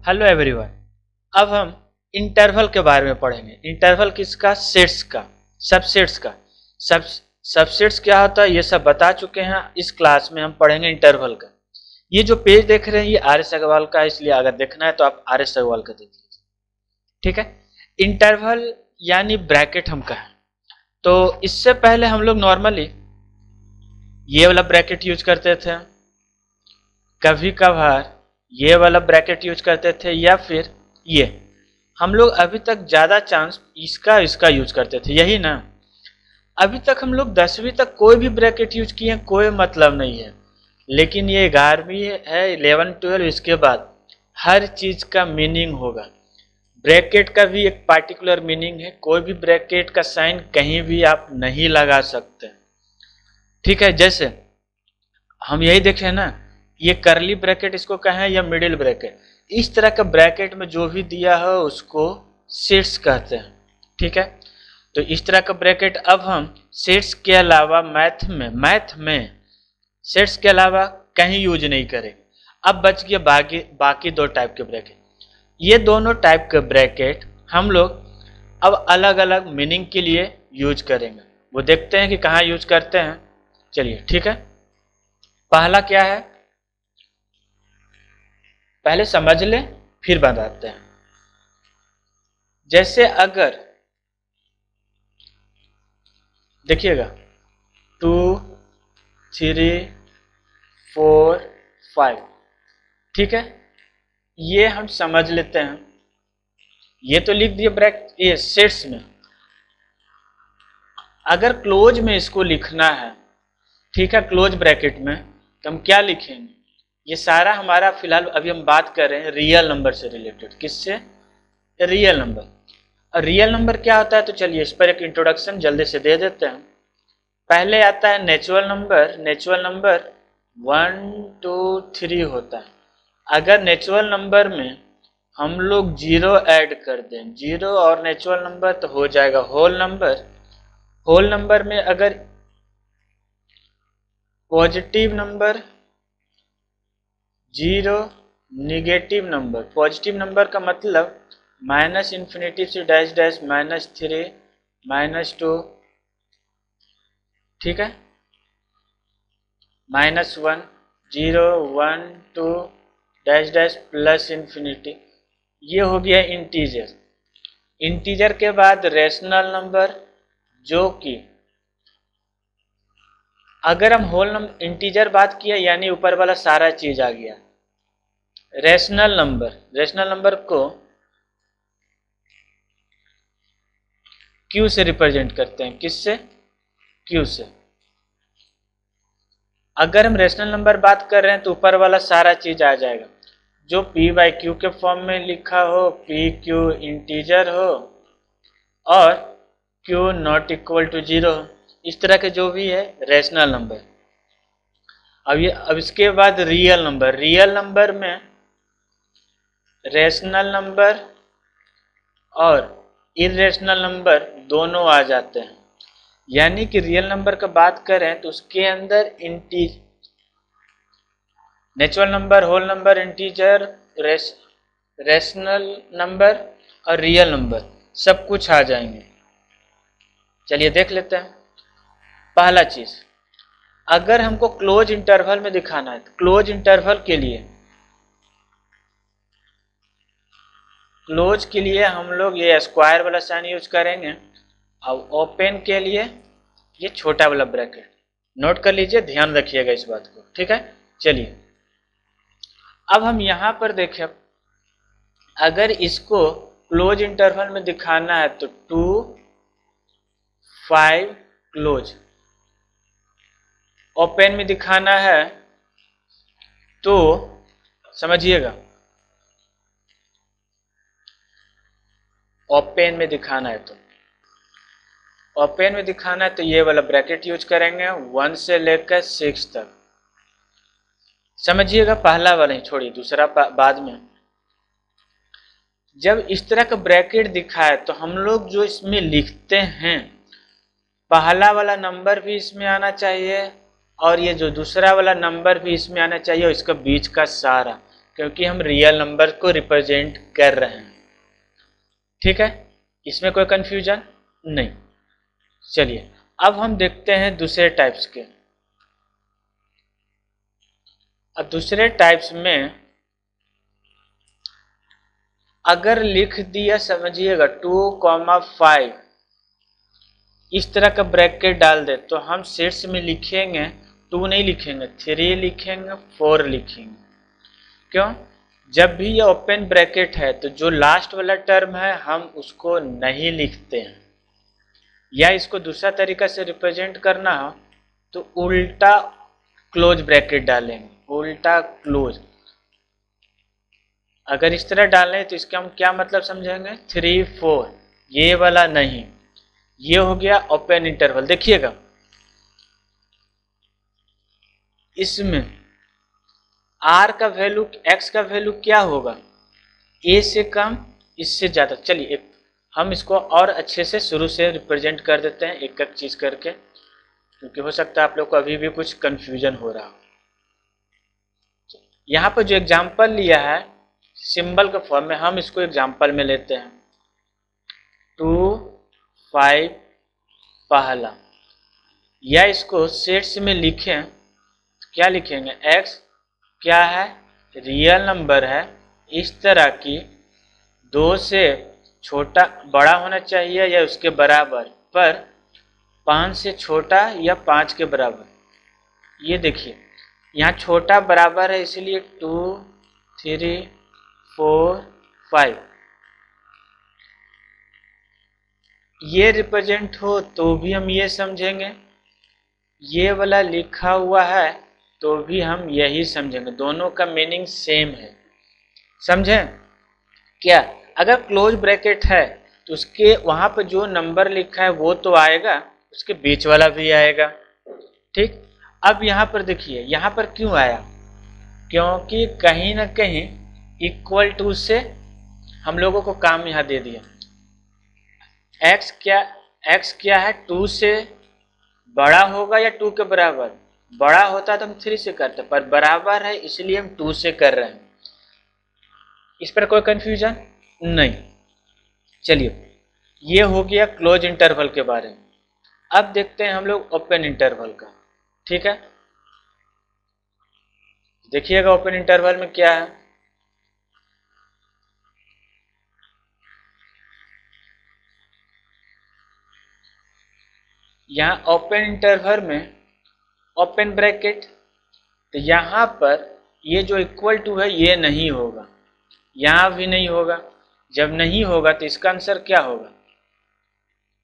Hello everyone. अब हम interval के बारे में पढ़ेंगे। इंटरवल किसका? सेट्स का, सबसेट्स का। सब सबसेट्स क्या होता है ये सब बता चुके हैं। इस क्लास में हम पढ़ेंगे इंटरवल का। ये जो पेज देख रहे हैं ये आर एस अग्रवाल का है, इसलिए अगर देखना है तो आप आर एस अग्रवाल का देख लीजिए। ठीक है। इंटरवल यानी ब्रैकेट हम कहें तो इससे पहले हम लोग नॉर्मली ये वाला ब्रैकेट यूज करते थे, कभी कभार ये वाला ब्रैकेट यूज करते थे, या फिर ये। हम लोग अभी तक ज्यादा चांस इसका इसका यूज करते थे, यही ना। अभी तक हम लोग 10वीं तक कोई भी ब्रैकेट यूज किए कोई मतलब नहीं है, लेकिन ये 11वीं है, 11 12, इसके बाद हर चीज का मीनिंग होगा। ब्रैकेट का भी एक पार्टिकुलर मीनिंग है, कोई भी ब्रैकेट का साइन कहीं भी आप नहीं लगा सकते। ठीक है, जैसे हम यही देखे ना, ये करली ब्रैकेट इसको कहें या मिडिल ब्रैकेट, इस तरह का ब्रैकेट में जो भी दिया है उसको सेट्स कहते हैं। ठीक है, तो इस तरह का ब्रैकेट अब हम सेट्स के अलावा मैथ में सेट्स के अलावा कहीं यूज नहीं करेंगे। अब बच गया बाकी बाकी दो टाइप के ब्रैकेट। ये दोनों टाइप के ब्रैकेट हम लोग अब अलग अलग मीनिंग के लिए यूज करेंगे। वो देखते हैं कि कहाँ यूज करते हैं। चलिए ठीक है, पहला क्या है पहले समझ लें फिर बताते हैं। जैसे अगर देखिएगा 2 3 4 5, ठीक है, ये हम समझ लेते हैं। ये तो लिख दिए ये सेट्स में। अगर क्लोज में इसको लिखना है, ठीक है, क्लोज ब्रैकेट में, तो हम क्या लिखेंगे? ये सारा हमारा फिलहाल अभी हम बात कर रहे हैं रियल नंबर से रिलेटेड। किससे? Real number. और रियल नंबर क्या होता है तो चलिए इस पर एक इंट्रोडक्शन जल्दी से दे देते हैं। पहले आता है नेचुरल नंबर। नेचुरल नंबर 1 2 3 होता है। अगर नेचुरल नंबर में हम लोग जीरो ऐड कर दें, जीरो और नेचुरल नंबर, तो हो जाएगा होल नंबर। होल नंबर में अगर positive number zero, negative number, positive number का मतलब माइनस इन्फिनिटी से डैश डैश -3 -2, ठीक है, -1 0 1 2 डैश डैश प्लस इन्फिनिटी, ये हो गया इंटीजर। इंटीजर के बाद रेशनल नंबर, जो कि अगर हम होल नंबर इंटीजर बात किया यानी ऊपर वाला सारा चीज आ गया। रेशनल नंबर को क्यू से रिप्रेजेंट करते हैं। किससे? क्यू से। अगर हम रेशनल नंबर बात कर रहे हैं तो ऊपर वाला सारा चीज आ जाएगा, जो पी बाई क्यू के फॉर्म में लिखा हो, पी क्यू इंटीजर हो और क्यू नॉट इक्वल टू 0 हो, इस तरह के जो भी है रेशनल नंबर। अब इसके बाद रियल नंबर। रियल नंबर में रेशनल नंबर और इरेशनल नंबर दोनों आ जाते हैं। यानी कि रियल नंबर का बात करें तो उसके अंदर natural number, whole number, integer, rational number और रियल नंबर सब कुछ आ जाएंगे। चलिए देख लेते हैं। पहला चीज, अगर हमको क्लोज इंटरवल में दिखाना है तो क्लोज इंटरवल के लिए हम लोग ये स्क्वायर वाला साइन यूज करेंगे। और ओपन के लिए ये छोटा वाला ब्रैकेट। नोट कर लीजिए, ध्यान रखिएगा इस बात को, ठीक है। चलिए अब हम यहां पर देखें, अगर इसको क्लोज इंटरवल में दिखाना है तो 2 5 क्लोज। ओपन में दिखाना है तो समझिएगा, ओपन में दिखाना है तो ये वाला ब्रैकेट यूज करेंगे 1 से लेकर 6 तक। समझिएगा, पहला वाला ही छोड़िए, दूसरा बाद में। जब इस तरह का ब्रैकेट दिखाए तो हम लोग जो इसमें लिखते हैं, पहला वाला नंबर भी इसमें आना चाहिए और ये जो दूसरा वाला नंबर भी इसमें आना चाहिए और इसका बीच का सारा। क्योंकि हम रियल नंबर को रिप्रेजेंट कर रहे हैं। ठीक है, इसमें कोई कंफ्यूजन नहीं। चलिए अब हम देखते हैं दूसरे टाइप्स के। अब दूसरे टाइप्स में अगर लिख दिया, समझिएगा 2,5 इस तरह का ब्रैकेट डाल दे तो हम शीर्ष में लिखेंगे 2 नहीं लिखेंगे, 3 लिखेंगे, 4 लिखेंगे। क्यों? जब भी ये ओपन ब्रैकेट है तो जो लास्ट वाला टर्म है हम उसको नहीं लिखते हैं, या इसको दूसरा तरीका से रिप्रेजेंट करना हो तो उल्टा क्लोज ब्रैकेट डालेंगे, उल्टा क्लोज। अगर इस तरह डालें तो इसका हम क्या मतलब समझेंगे, 3 4, ये वाला नहीं, ये हो गया ओपन इंटरवल। देखिएगा इसमें आर का वैल्यू, एक्स का वैल्यू क्या होगा, ए से कम, इससे ज्यादा। चलिए एक हम इसको और अच्छे से शुरू से रिप्रेजेंट कर देते हैं एक एक चीज करके, क्योंकि हो सकता है आप लोग को अभी भी कुछ कंफ्यूजन हो रहा हो। यहाँ पर जो एग्जाम्पल लिया है सिंबल के फॉर्म में, हम इसको एग्जाम्पल में लेते हैं 2 5 पहला, या इसको सेट्स में लिखें तो क्या लिखेंगे, x क्या है, रियल नंबर है, इस तरह की 2 से छोटा बड़ा होना चाहिए या उसके बराबर, पर 5 से छोटा या 5 के बराबर। ये देखिए यहाँ छोटा बराबर है इसलिए 2 3 4 5, ये रिप्रेजेंट हो तो भी हम ये समझेंगे, ये वाला लिखा हुआ है तो भी हम यही समझेंगे, दोनों का मीनिंग सेम है। समझें क्या? अगर क्लोज ब्रैकेट है तो उसके वहां पर जो नंबर लिखा है वो तो आएगा, उसके बीच वाला भी आएगा। ठीक, अब यहाँ पर देखिए यहाँ पर क्यों आया, क्योंकि कहीं ना कहीं इक्वल टू से हम लोगों को काम यहाँ दे दिया। एक्स क्या है, 2 से बड़ा होगा या 2 के बराबर, बड़ा होता तो हम 3 से करते, पर बराबर है इसलिए हम 2 से कर रहे हैं। इस पर कोई कंफ्यूजन नहीं। चलिए ये हो गया क्लोज इंटरवल के बारे में। अब देखते हैं हम लोग ओपन इंटरवल का। ठीक है, देखिएगा ओपन इंटरवल में क्या है। यहाँ ओपन इंटरवल में ओपन ब्रैकेट, तो यहाँ पर ये जो इक्वल टू है ये नहीं होगा, यहाँ भी नहीं होगा। जब नहीं होगा तो इसका आंसर क्या होगा,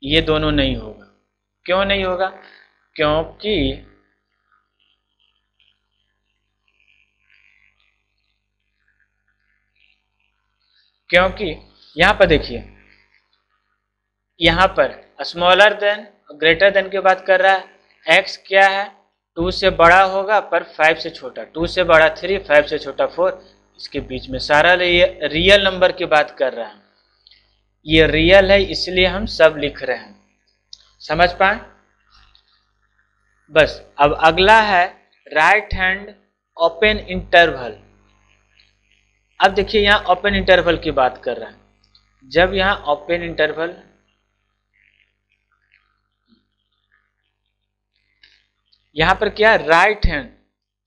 ये दोनों नहीं होगा। क्यों नहीं होगा, क्योंकि क्योंकि यहाँ पर देखिए, यहाँ पर स्मॉलर देन ग्रेटर देन की बात कर रहा है। एक्स क्या है, 2 से बड़ा होगा पर 5 से छोटा, 2 से बड़ा 3, 5 से छोटा 4, इसके बीच में सारा रियल नंबर की बात कर रहा है। ये रियल है इसलिए हम सब लिख रहे हैं। समझ पाए? बस अब अगला है राइट हैंड ओपन इंटरवल। अब देखिए यहाँ ओपन इंटरवल की बात कर रहा है। जब यहाँ ओपन इंटरवल, यहाँ पर क्या है, राइट हैंड,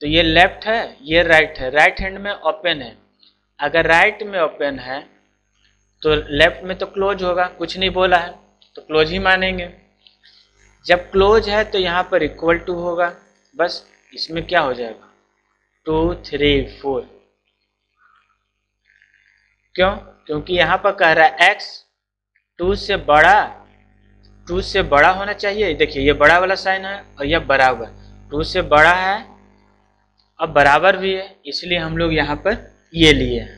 तो ये लेफ्ट है ये राइट है, राइट हैंड में ओपन है। अगर राइट में ओपन है तो लेफ्ट में तो क्लोज होगा, कुछ नहीं बोला है तो क्लोज ही मानेंगे। जब क्लोज है तो यहाँ पर इक्वल टू होगा, बस इसमें क्या हो जाएगा 2 3 4। क्यों? क्योंकि यहाँ पर कह रहा है एक्स 2 से बड़ा, 2 से बड़ा होना चाहिए। देखिए ये बड़ा वाला साइन है और यह बराबर, 2 से बड़ा है अब बराबर भी है, इसलिए हम लोग यहाँ पर ये लिए हैं।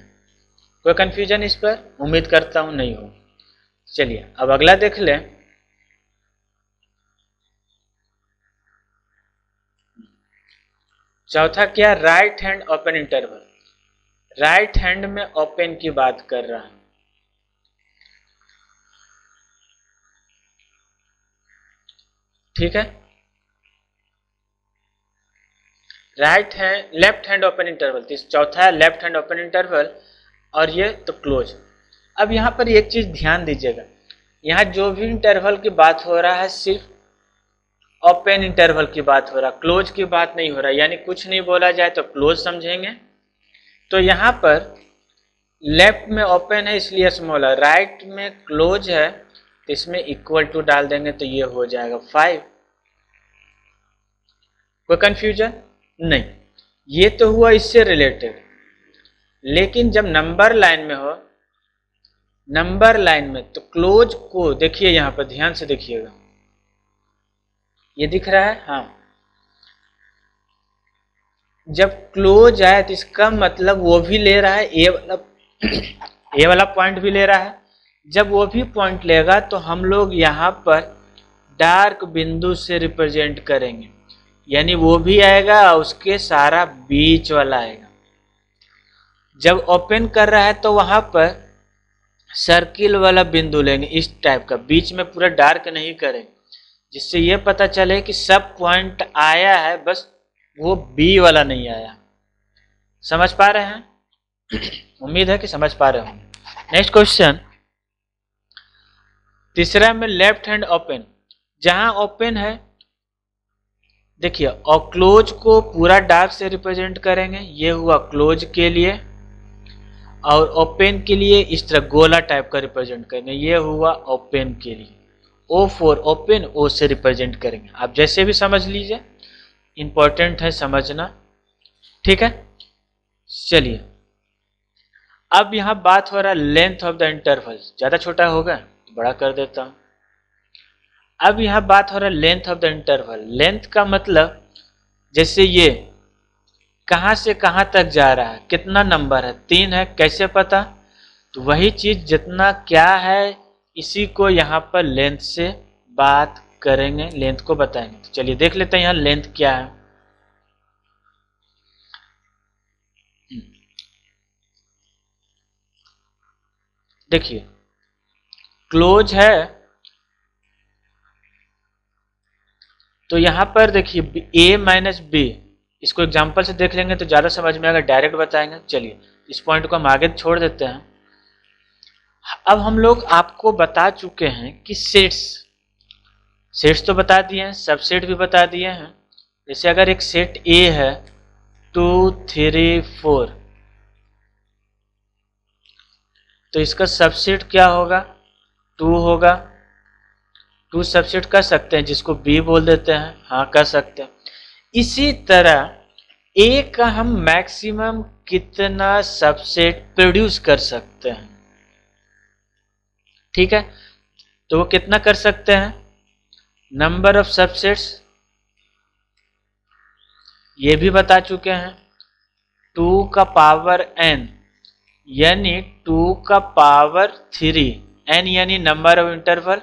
कोई कंफ्यूजन इस पर? उम्मीद करता हूँ नहीं हो। चलिए अब अगला देख लें। चौथा क्या, right hand open interval. Right hand में ओपन की बात कर रहा है। ठीक है, right hand left hand open interval, चौथा है लेफ्ट हैंड ओपन इंटरवल, और ये तो क्लोज। अब यहाँ पर एक चीज ध्यान दीजिएगा, यहाँ जो भी इंटरवल की बात हो रहा है सिर्फ ओपन इंटरवल की बात हो रहा है, क्लोज की बात नहीं हो रहा है। यानी कुछ नहीं बोला जाए तो क्लोज समझेंगे। तो यहाँ पर लेफ्ट में ओपन है इसलिए स्मॉल है, राइट में क्लोज है तो इसमें इक्वल टू डाल देंगे तो ये हो जाएगा 5। कोई कंफ्यूजन नहीं, ये तो हुआ इससे रिलेटेड। लेकिन जब नंबर लाइन में हो, नंबर लाइन में, तो क्लोज को देखिए, यहां पर ध्यान से देखिएगा, ये दिख रहा है, हाँ। जब क्लोज आए तो इसका मतलब वो भी ले रहा है ए वाला ए वाला पॉइंट भी ले रहा है। जब वो भी पॉइंट लेगा तो हम लोग यहाँ पर डार्क बिंदु से रिप्रेजेंट करेंगे, यानी वो भी आएगा और उसके सारा बीच वाला आएगा। जब ओपन कर रहा है तो वहां पर सर्किल वाला बिंदु लेंगे इस टाइप का, बीच में पूरा डार्क नहीं करेंगे, जिससे ये पता चले कि सब पॉइंट आया है, बस वो बी वाला नहीं आया। समझ पा रहे हैं? उम्मीद है कि समझ पा रहे होंगे। नेक्स्ट क्वेश्चन, तीसरा में लेफ्ट हैंड ओपन, जहां ओपन है देखिए, और क्लोज को पूरा डार्क से रिप्रेजेंट करेंगे, ये हुआ क्लोज के लिए, और ओपन के लिए इस तरह गोला टाइप का रिप्रेजेंट करेंगे, ये हुआ ओपन के लिए। ओ फॉर ओपन, ओ से रिप्रेजेंट करेंगे। आप जैसे भी समझ लीजिए, इंपॉर्टेंट है समझना, ठीक है। चलिए, अब यहां बात हो रहा है लेंथ ऑफ द इंटरवल, ज्यादा छोटा होगा तो बड़ा कर देता हूं। अब यहां बात हो रहा है length of the interval. Length का मतलब जैसे ये कहां से कहां तक जा रहा है, कितना नंबर है, 3 है, कैसे पता? तो वही चीज जितना क्या है इसी को यहाँ पर लेंथ से बात करेंगे, लेंथ को बताएंगे। तो चलिए देख लेते हैं यहाँ लेंथ क्या है। देखिए, क्लोज है तो यहाँ पर देखिए a माइनस बी, इसको एग्जाम्पल से देख लेंगे तो ज़्यादा समझ में आएगा, डायरेक्ट बताएंगे। चलिए इस पॉइंट को हम आगे छोड़ देते हैं। अब हम लोग आपको बता चुके हैं कि सेट्स तो बता दिए हैं, सबसेट भी बता दिए हैं। जैसे अगर एक सेट A है 2 3 4, तो इसका सबसेट क्या होगा? 2 होगा। 2 सबसेट कर सकते हैं, जिसको B बोल देते हैं, हाँ कर सकते हैं। इसी तरह A का हम मैक्सिमम कितना सबसेट प्रोड्यूस कर सकते हैं, ठीक है। तो वो कितना कर सकते हैं? नंबर ऑफ सबसेट्स ये भी बता चुके हैं, 2 का पावर n, यानी 2 का पावर 3, n यानी number of interval,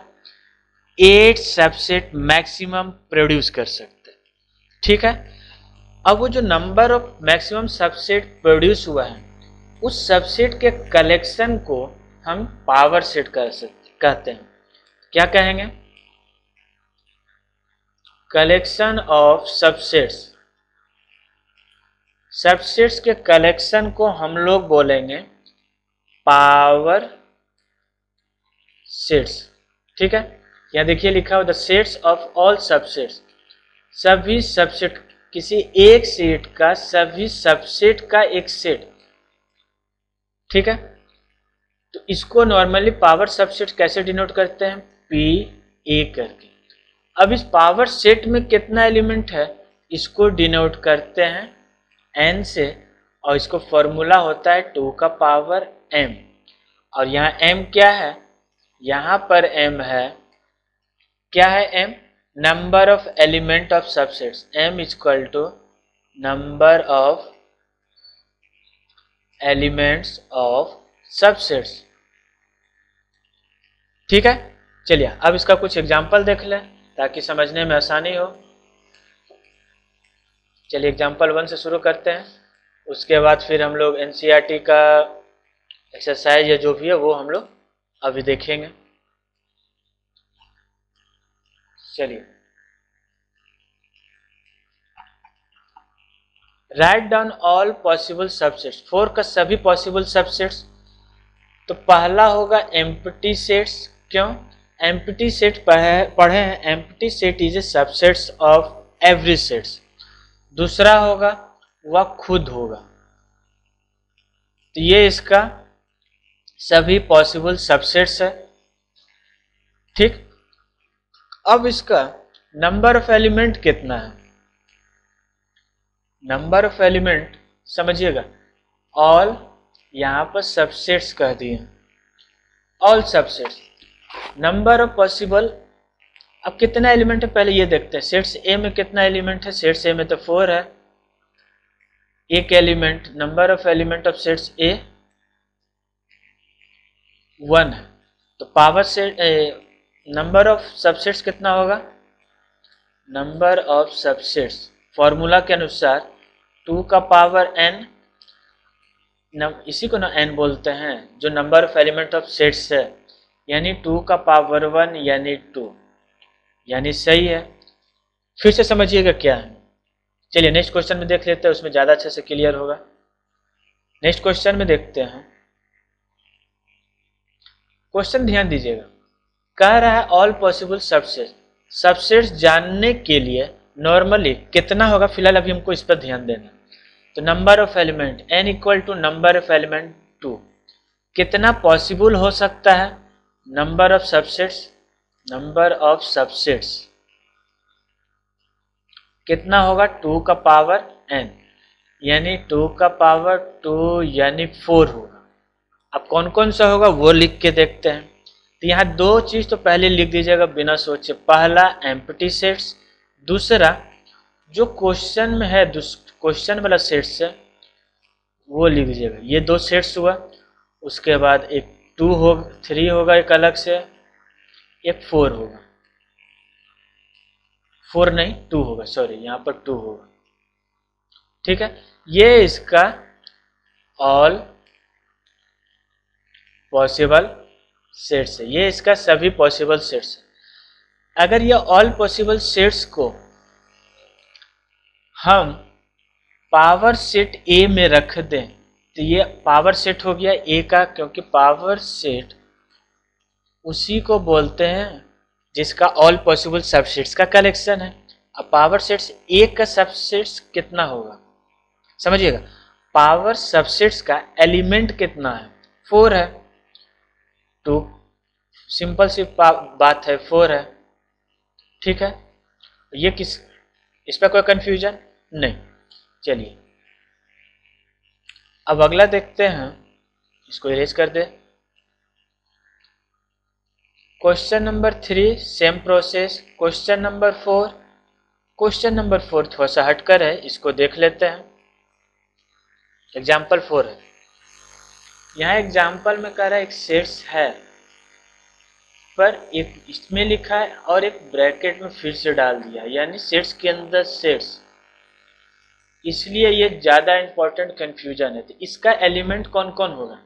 8 subset maximum produce कर सकते हैं, ठीक है। अब वो जो number of maximum subset produce हुआ है, उस सबसेट के कलेक्शन को हम पावर सेट कर सकते कहते हैं। क्या कहेंगे? कलेक्शन ऑफ सबसेट्स, सबसेट्स के कलेक्शन को हम लोग बोलेंगे पावर सेट्स, ठीक है। यहाँ देखिए लिखा हुआ the sets of all subsets, सभी सबसेट, किसी एक सेट का सभी सबसेट का एक सेट, ठीक है। तो इसको नॉर्मली पावर सबसेट कैसे डिनोट करते हैं? पी ए करके। अब इस पावर सेट में कितना एलिमेंट है इसको डिनोट करते हैं एन से, और इसको फॉर्मूला होता है 2 का पावर एम। और यहाँ एम क्या है? यहाँ पर एम है, क्या है M? Number of element of subsets, M equal to number of elements of subsets, ठीक है। चलिए अब इसका कुछ एग्जांपल देख लें ताकि समझने में आसानी हो। चलिए एग्जांपल 1 से शुरू करते हैं, उसके बाद फिर हम लोग एनसीईआरटी का एक्सरसाइज या जो भी है वो हम लोग अभी देखेंगे। चलिए, write down all possible subsets, 4 का सभी पॉसिबल सबसेट्स। तो पहला होगा एम्प्टी सेट्स। क्यों? एम्प्टी सेट पढ़े हैं, empty set is a subsets of every sets. दूसरा होगा वह खुद होगा, तो ये इसका सभी पॉसिबल सबसेट्स है। ठीक, अब इसका नंबर ऑफ एलिमेंट कितना है? नंबर ऑफ एलिमेंट समझिएगा, ऑल यहां पर सबसेट्स कह दिए, all subsets. Number of possible, अब कितना एलिमेंट है पहले ये देखते हैं। सेट्स ए में कितना एलिमेंट है? सेट्स ए में तो 4 है, एक element. Number of element of sets A 1 है, तो power set number of subsets कितना होगा? नंबर ऑफ सबसेट्स फॉर्मूला के अनुसार 2 का पावर n, इसी को ना n बोलते हैं, जो number of element of sets है, यानी 2 का पावर 1 यानी 2, यानी सही है। फिर से समझिएगा क्या है। चलिए नेक्स्ट क्वेश्चन में देख लेते हैं, उसमें ज़्यादा अच्छे से क्लियर होगा। नेक्स्ट क्वेश्चन में देखते हैं। क्वेश्चन ध्यान दीजिएगा, कह रहा है ऑल पॉसिबल सबसेट्स। सबसेट्स जानने के लिए नॉर्मली कितना होगा, फिलहाल अभी हमको इस पर ध्यान देना। तो number of element n equal to number of element 2। कितना पॉसिबल हो सकता है? Number of subsets, number of subsets कितना होगा? 2 का पावर n, यानी 2 का पावर 2 यानी 4 होगा। अब कौन कौन सा होगा वो लिख के देखते हैं। तो यहाँ दो चीज तो पहले लिख दीजिएगा बिना सोचे। पहला एम्प्टी सेट्स, दूसरा जो क्वेश्चन में है, क्वेश्चन वाला सेट्स है वो लिख दीजिएगा। ये दो सेट्स हुआ, उसके बाद एक 2 हो 3 होगा एक अलग से, एक 4 होगा। 4 नहीं 2 होगा, सॉरी यहाँ पर 2 होगा। ठीक है, ये इसका ऑल पॉसिबल सेट्स है, ये इसका सभी पॉसिबल सेट्स है। अगर ये ऑल पॉसिबल सेट्स को हम पावर सेट ए में रख दें तो ये पावर सेट हो गया ए का, क्योंकि पावर सेट उसी को बोलते हैं जिसका ऑल पॉसिबल सबसेट्स का कलेक्शन है। अब पावर सेट्स ए का सबसेट्स कितना होगा समझिएगा। पावर सबसेट्स का एलिमेंट कितना है? 4 है, तो सिंपल सी बात है 4 है। ठीक है, ये इस पर कोई कंफ्यूजन नहीं। चलिए अब अगला देखते हैं, इसको इरेज कर दे। Question number 3 same process. Question number 4, question number 4 थोड़ा सा हटकर है, इसको देख लेते हैं। एग्जाम्पल 4 है, यहाँ एग्जाम्पल में कह रहा है एक सेट्स है, पर एक इसमें लिखा है और एक ब्रैकेट में फिर से डाल दिया, यानी सेट्स के अंदर सेट्स, इसलिए ये ज़्यादा इंपॉर्टेंट कंफ्यूजन है। तो इसका एलिमेंट कौन कौन होगा?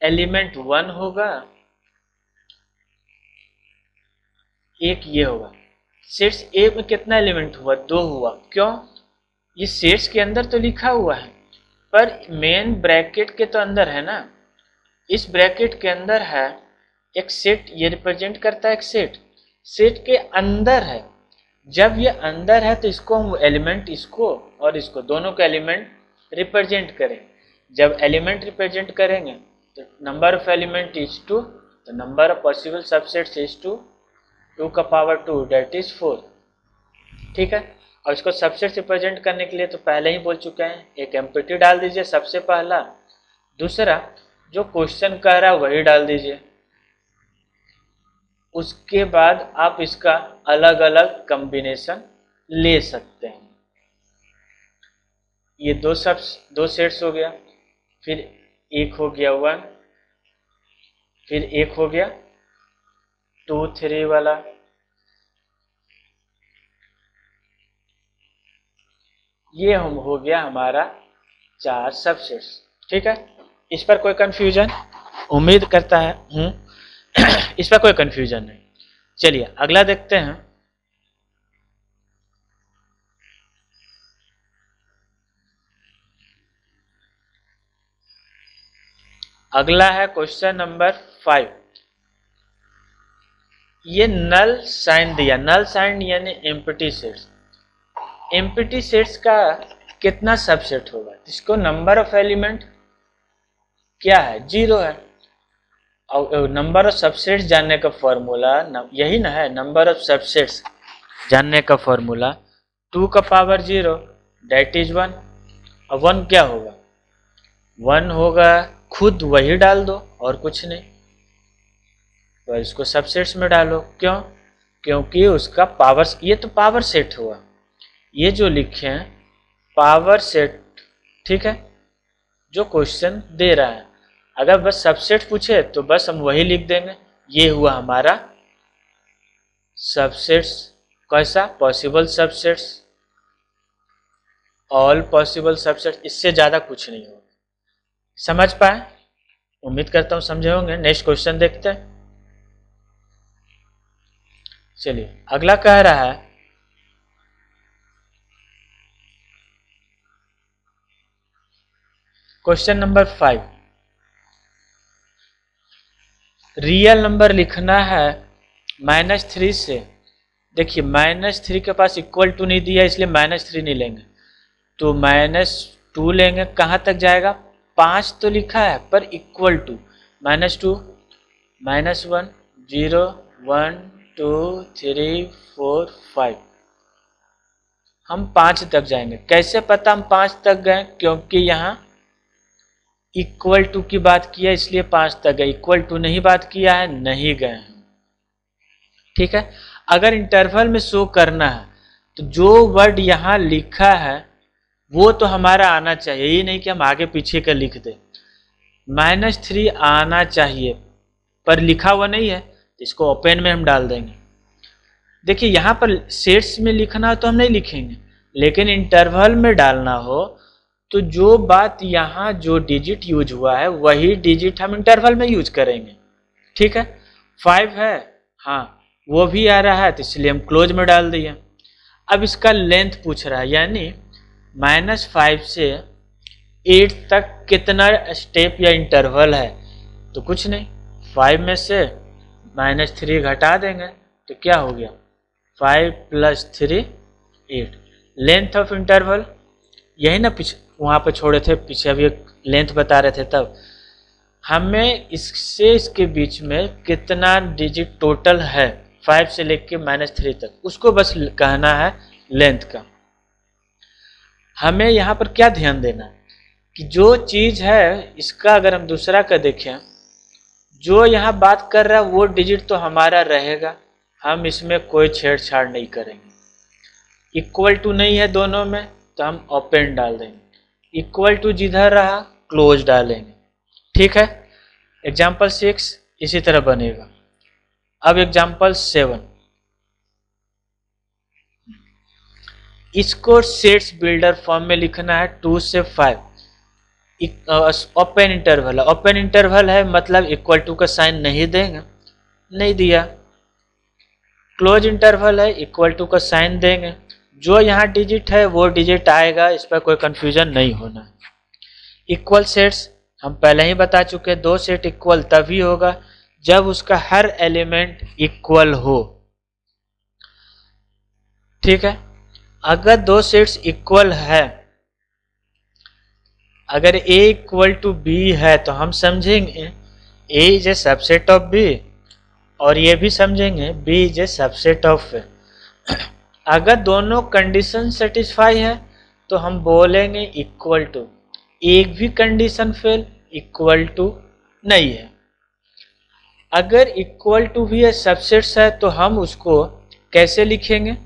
एलिमेंट 1 होगा, एक ये होगा। सेट्स ए में कितना एलिमेंट हुआ? 2 हुआ। क्यों? ये सेट्स के अंदर तो लिखा हुआ है, पर मेन ब्रैकेट के तो अंदर है ना। इस ब्रैकेट के अंदर है एक सेट, ये रिप्रेजेंट करता है एक सेट, सेट के अंदर है। जब ये अंदर है तो इसको हम एलिमेंट, इसको और इसको दोनों का एलिमेंट रिप्रेजेंट करें। जब एलिमेंट रिप्रेजेंट करेंगे तो नंबर ऑफ एलिमेंट इज 2, तो number of possible subsets is 2, 2 का पावर 2 डेट इज 4। ठीक है, और इसको सबसेट रिप्रेजेंट करने के लिए तो पहले ही बोल चुके हैं, एक एम्प्टी डाल दीजिए सबसे पहला, दूसरा जो क्वेश्चन कह रहा है वही डाल दीजिए। उसके बाद आप इसका अलग अलग कॉम्बिनेशन ले सकते हैं। ये दो सेट्स हो गया, फिर एक हो गया 1, फिर एक हो गया 2 3 वाला, ये हम हो गया हमारा 4 सबसेट्स। ठीक है, इस पर कोई कंफ्यूजन? उम्मीद करता है इस पर कोई कंफ्यूजन नहीं। चलिए अगला देखते हैं। अगला है क्वेश्चन नंबर 5। ये नल साइन दिया, नल साइन यानी एम्प्टी सेट्स। एम्प्टी सेट्स का कितना सबसेट होगा? इसको नंबर ऑफ एलिमेंट क्या है? 0 है। और नंबर ऑफ सबसेट्स जानने का फॉर्मूला यही ना है, नंबर ऑफ सबसेट्स जानने का फॉर्मूला 2 का पावर 0 डेट इज 1। अब 1 क्या होगा? 1 होगा, खुद वही डाल दो और कुछ नहीं, तो इसको सबसेट्स में डालो। क्यों? क्योंकि उसका पावर, ये तो पावर सेट हुआ, ये जो लिखे हैं पावर सेट, ठीक है, जो क्वेश्चन दे रहा है। अगर बस सबसेट पूछे तो बस हम वही लिख देंगे। ये हुआ हमारा सबसेट्स। कैसा? Possible subsets, all possible subsets, इससे ज़्यादा कुछ नहीं होगा। समझ पाए? उम्मीद करता हूँ समझे होंगे। नेक्स्ट क्वेश्चन देखते हैं। चलिए अगला कह रहा है क्वेश्चन नंबर 5। रियल नंबर लिखना है -3 से। देखिए -3 के पास इक्वल टू नहीं दिया, इसलिए -3 नहीं लेंगे, तो -2 लेंगे। कहाँ तक जाएगा? 5 तो लिखा है पर इक्वल टू -2 -1 0 1 2 3 4 5, हम 5 तक जाएंगे। कैसे पता हम 5 तक गए? क्योंकि यहाँ इक्वल टू की बात किया इसलिए 5 तक गए, इक्वल टू नहीं बात किया है, नहीं गए हैं। ठीक है। अगर इंटरवल में शो करना है तो जो वर्ड यहाँ लिखा है वो तो हमारा आना चाहिए, ये नहीं कि हम आगे पीछे का लिख दें। -3 आना चाहिए पर लिखा हुआ नहीं है, तो इसको ओपन में हम डाल देंगे। देखिए यहाँ पर सेट्स में लिखना हो तो हम नहीं लिखेंगे, लेकिन इंटरवल में डालना हो तो जो बात यहाँ जो डिजिट यूज हुआ है वही डिजिट हम इंटरवल में यूज करेंगे। ठीक है। 5 है, हाँ वो भी आ रहा है, तो इसलिए हम क्लोज में डाल दिए। अब इसका लेंथ पूछ रहा है, यानी -5 से 8 तक कितना स्टेप या इंटरवल है? तो कुछ नहीं, 5 में से -3 घटा देंगे तो क्या हो गया? 5 + 3 8। लेंथ ऑफ इंटरवल यही ना पीछे वहाँ पर छोड़े थे, पीछे अभी एक लेंथ बता रहे थे, तब हमें इससे इसके बीच में कितना डिजिट टोटल है 5 से लेके -3 तक, उसको बस कहना है लेंथ का। हमें यहाँ पर क्या ध्यान देना है कि जो चीज़ है इसका अगर हम दूसरा का देखें, जो यहाँ बात कर रहा है वो डिजिट तो हमारा रहेगा, हम इसमें कोई छेड़छाड़ नहीं करेंगे। इक्वल टू नहीं है दोनों में तो हम ओपन डाल देंगे, इक्वल टू जिधर रहा क्लोज डालेंगे। ठीक है। एग्जाम्पल 6 इसी तरह बनेगा। अब एग्जाम्पल 7, इसको सेट्स बिल्डर फॉर्म में लिखना है 2 से 5। ओपन इंटरवल है, ओपन इंटरवल है मतलब इक्वल टू का साइन नहीं देंगे, नहीं दिया। क्लोज इंटरवल है, इक्वल टू का साइन देंगे, जो यहाँ डिजिट है वो डिजिट आएगा, इस पर कोई कंफ्यूजन नहीं होना। इक्वल सेट्स हम पहले ही बता चुके, 2 सेट इक्वल तभी होगा जब उसका हर एलिमेंट इक्वल हो। ठीक है। अगर 2 सेट्स इक्वल है, अगर A = B है तो हम समझेंगे A is a subset of B, और ये भी समझेंगे B is a subset of A। अगर दोनों कंडीशन सेटिस्फाई है तो हम बोलेंगे इक्वल टू, एक भी कंडीशन फेल, इक्वल टू नहीं है। अगर इक्वल टू भी है, सबसेट्स है, तो हम उसको कैसे लिखेंगे?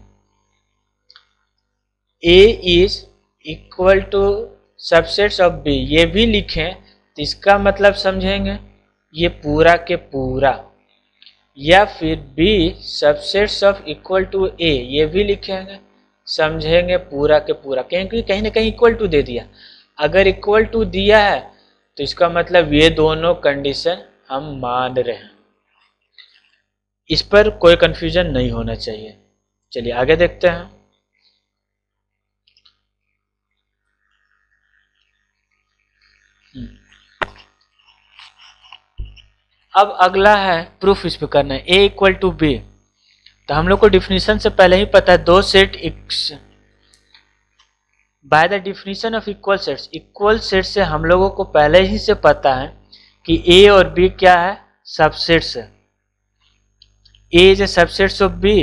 A is equal to subsets of B, ये भी लिखें तो इसका मतलब समझेंगे ये पूरा के पूरा, या फिर B subsets of equal to A, ये भी लिखेंगे, समझेंगे पूरा के पूरा, क्योंकि कहीं ना कहीं इक्वल टू दे दिया। अगर इक्वल टू दिया है तो इसका मतलब ये दोनों कंडीशन हम मान रहे हैं, इस पर कोई कंफ्यूजन नहीं होना चाहिए। चलिए आगे देखते हैं। अब अगला है प्रूफ, इस पे करना है ए इक्वल टू बी। तो हम लोग को डिफिनीशन से पहले ही पता है दो set by the definition of equal sets, equal set से हम लोगों को पहले ही से पता है कि ए और बी क्या है, सबसेट्स है। A is a subsets of B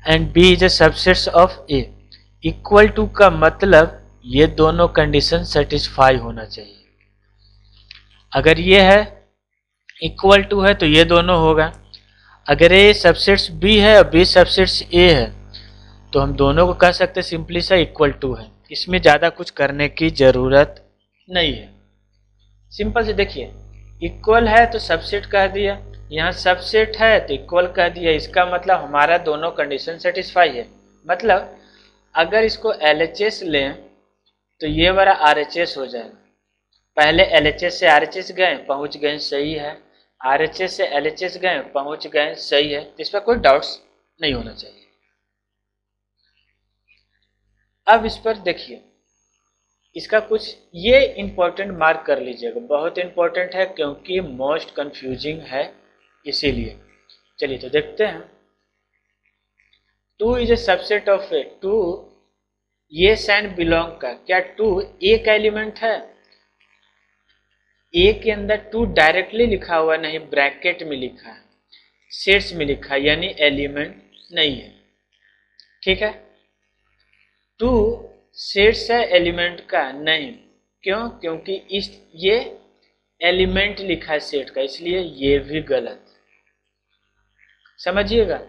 and B is a subsets of A. Equal to का मतलब ये दोनों कंडीशन सेटिस्फाई होना चाहिए। अगर ये है इक्वल टू है तो ये दोनों होगा। अगर ए सबसेट्स बी है और बी सबसेट्स ए है तो हम दोनों को कह सकते हैं सिंपली सा इक्वल टू है। इसमें ज़्यादा कुछ करने की ज़रूरत नहीं है। सिंपल से देखिए, इक्वल है तो सबसेट कह दिया, यहाँ सबसेट है तो इक्वल कह दिया। इसका मतलब हमारा दोनों कंडीशन सेटिस्फाई है। मतलब अगर इसको LHS लें तो ये वाला RHS हो जाएगा। पहले LHS से RHS गए, पहुँच गए, सही है। RHS से LHS गए, पहुँच गए, सही है। इस पर कोई डाउट्स नहीं होना चाहिए। अब इस पर देखिए, इसका कुछ ये इंपॉर्टेंट मार्क कर लीजिएगा, बहुत इंपॉर्टेंट है क्योंकि मोस्ट कंफ्यूजिंग है, इसीलिए। चलिए तो देखते हैं। 2 इज ए सबसेट ऑफ ए। 2 ये साइन बिलोंग का, क्या 2 ए का एलिमेंट है? ए के अंदर 2 डायरेक्टली लिखा हुआ नहीं, ब्रैकेट में लिखा है, सेट्स में लिखा है, यानी एलिमेंट नहीं है। ठीक है, 2 सेट्स है, एलिमेंट का नहीं। क्यों? क्योंकि इस ये एलिमेंट लिखा है सेट का, इसलिए ये भी गलत। समझिएगा,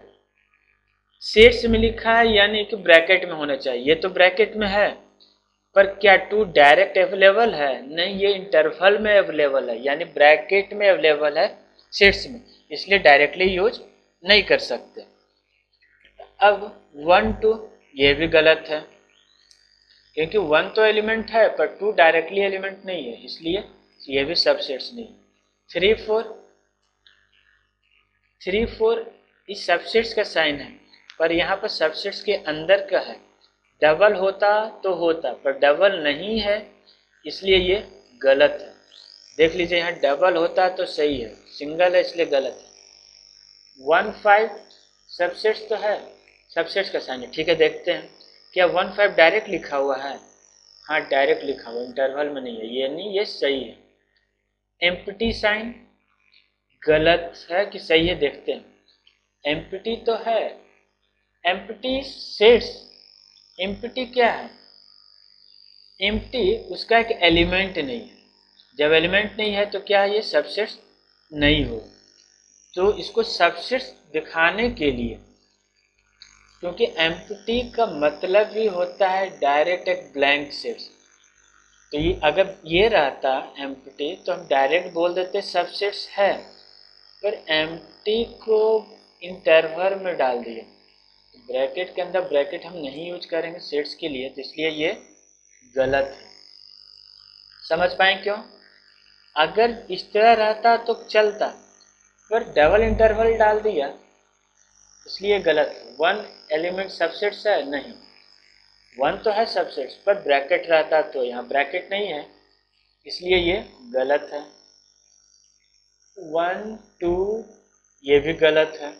सेट्स में लिखा है यानी कि ब्रैकेट में होना चाहिए। ये तो ब्रैकेट में है, पर क्या 2 डायरेक्ट अवेलेबल है? नहीं, ये इंटरवल में अवेलेबल है, यानी ब्रैकेट में अवेलेबल है सेट्स में, इसलिए डायरेक्टली यूज नहीं कर सकते। अब 1 2 ये भी गलत है, क्योंकि 1 तो एलिमेंट है पर 2 डायरेक्टली एलिमेंट नहीं है, इसलिए ये भी सबसेट्स नहीं। 3 4 इस सबसेट्स का साइन है, पर यहाँ पर सबसेट्स के अंदर का है। डबल होता तो होता, पर डबल नहीं है, इसलिए ये गलत है। देख लीजिए, यहाँ डबल होता तो सही है, सिंगल है इसलिए गलत है। 1 5 सबसेट्स तो है, सबसेट्स का साइन है। ठीक है, देखते हैं क्या 1 5 डायरेक्ट लिखा हुआ है? हाँ, डायरेक्ट लिखा हुआ, इंटरवल में नहीं है, ये नहीं, ये सही है। एम्प्टी साइन गलत है कि सही है, देखते हैं। एम्प्टी तो है, एम्प्टी सेट्स, एम्प्टी क्या है? एम्प्टी उसका एक एलिमेंट नहीं है। जब एलिमेंट नहीं है तो क्या है, ये सबसेट्स नहीं हो। तो इसको सबसेट्स दिखाने के लिए, क्योंकि एम्प्टी का मतलब भी होता है डायरेक्ट एक ब्लैंक सेट। तो ये अगर ये रहता एम्प्टी तो हम डायरेक्ट बोल देते सबसेट्स है, पर एम्प्टी को इंटरवल में डाल दिया। ब्रैकेट के अंदर ब्रैकेट हम नहीं यूज करेंगे सेट्स के लिए, तो इसलिए ये गलत है। समझ पाए क्यों? अगर इस तरह रहता तो चलता, पर डबल इंटरवल डाल दिया इसलिए गलत है। 1 एलिमेंट सबसेट्स है नहीं, 1 तो है सबसेट्स, पर ब्रैकेट रहता तो यहाँ ब्रैकेट नहीं है, इसलिए ये गलत है। 1 2 ये भी गलत है।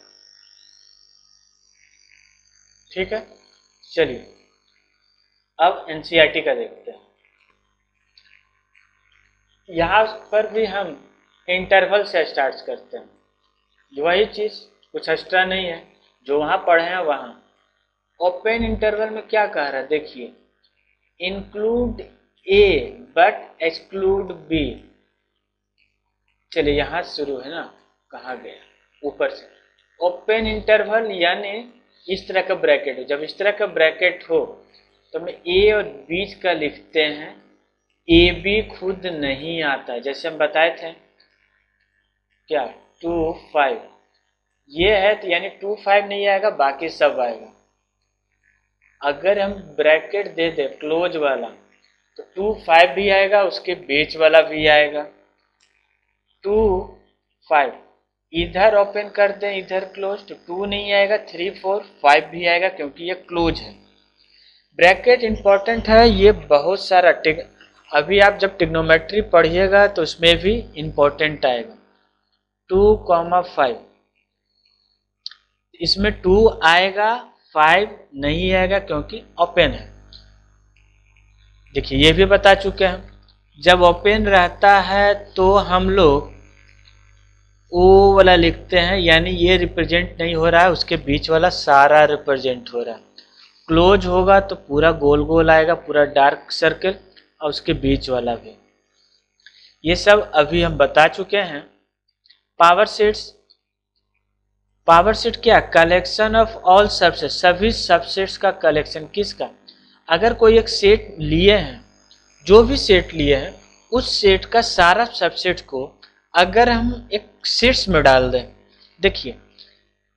ठीक है, चलिए अब NCERT का देखते हैं। यहाँ पर भी हम इंटरवल से स्टार्ट करते हैं। वही चीज़, कुछ एक्स्ट्रा नहीं है, जो वहाँ पढ़े हैं वहाँ। ओपन इंटरवल में क्या कह रहा है देखिए, include A but exclude B। चलिए यहाँ शुरू है ना, कहाँ गया, ऊपर से। ओपन इंटरवल यानी इस तरह का ब्रैकेट हो। जब इस तरह का ब्रैकेट हो तो हम A और बीच का लिखते हैं। AB खुद नहीं आता, जैसे हम बताए थे क्या 2 5 ये है, तो यानी 2 5 नहीं आएगा, बाकी सब आएगा। अगर हम ब्रैकेट दे दे क्लोज वाला तो 2 5 भी आएगा, उसके बीच वाला भी आएगा। 2 5 इधर ओपन कर दें, इधर क्लोज, तो 2 नहीं आएगा, 3 4 5 भी आएगा, क्योंकि ये क्लोज है। ब्रैकेट इंपॉर्टेंट है, ये बहुत सारा अभी आप जब ट्रिग्नोमेट्री पढ़िएगा तो उसमें भी इम्पोर्टेंट आएगा। 2,5, इसमें 2 आएगा, 5 नहीं आएगा क्योंकि ओपन है। देखिए ये भी बता चुके हैं। जब ओपन रहता है तो हम लोग ओ वाला लिखते हैं, यानी ये रिप्रेजेंट नहीं हो रहा है, उसके बीच वाला सारा रिप्रेजेंट हो रहा है। क्लोज होगा तो पूरा गोल गोल आएगा, पूरा डार्क सर्कल, और उसके बीच वाला भी। ये सब अभी हम बता चुके हैं। पावर सेट्स, पावर सेट क्या? कलेक्शन ऑफ ऑल सबसेट, सभी सबसेट्स का कलेक्शन। किसका? अगर कोई एक सेट लिए हैं, जो भी सेट लिए हैं, उस सेट का सारा सबसेट को अगर हम एक सेट्स में डाल दें। देखिए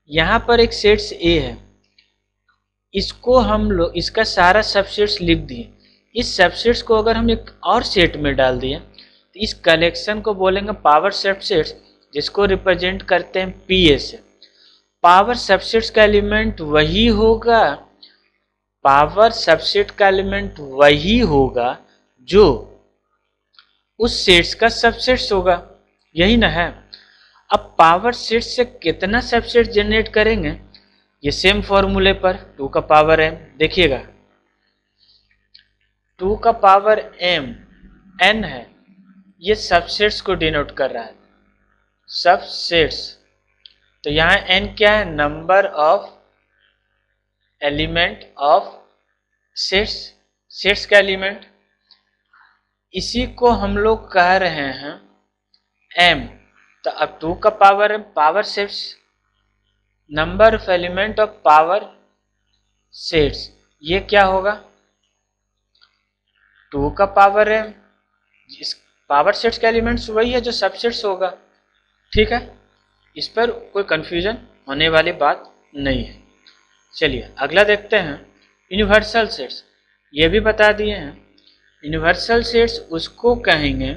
यहाँ पर एक सेट्स ए है, इसको हम लोग इसका सारा सबसेट्स लिख दिए। इस सबसेट्स को अगर हम एक और सेट में डाल दिए तो इस कलेक्शन को बोलेंगे पावर सबसेट्स, जिसको रिप्रेजेंट करते हैं पीए से। पावर सबसेट्स का एलिमेंट वही होगा, पावर सबसेट का एलिमेंट वही होगा जो उस सेट्स का सबसेट्स होगा, यही ना है। अब पावर सेट से कितना सबसेट जनरेट करेंगे, ये सेम फॉर्मूले पर 2 का पावर m, देखिएगा 2 का पावर m n है, ये सबसेट्स को डिनोट कर रहा है, सबसेट्स। तो यहाँ n क्या है? Number of element of sets, sets का एलिमेंट। इसी को हम लोग कह रहे हैं m। तो अब 2 का power m power sets, number of element of power sets, ये क्या होगा? 2 का पावर m, इस पावर सेट्स का एलिमेंट्स वही है जो सबसेट्स होगा। ठीक है, इस पर कोई कंफ्यूजन होने वाली बात नहीं है। चलिए अगला देखते हैं, यूनिवर्सल सेट्स। ये भी बता दिए हैं, यूनिवर्सल सेट्स उसको कहेंगे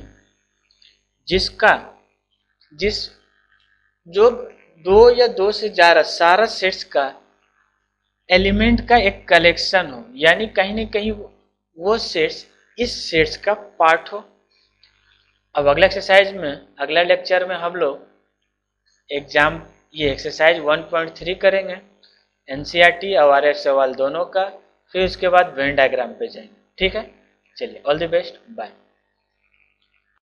जो 2 या 2 से ज़्यादा सारा सेट्स का एलिमेंट का एक कलेक्शन हो, यानी कहीं ना कहीं वो सेट्स इस सेट्स का पार्ट हो। अब अगला एक्सरसाइज में, अगला लेक्चर में हम लोग ये एक्सरसाइज 1.3 करेंगे, एनसीईआरटी और आरएफ सवाल दोनों का, फिर उसके बाद वेन डायग्राम पे जाएंगे। ठीक है, चलिए ऑल द बेस्ट, बाय।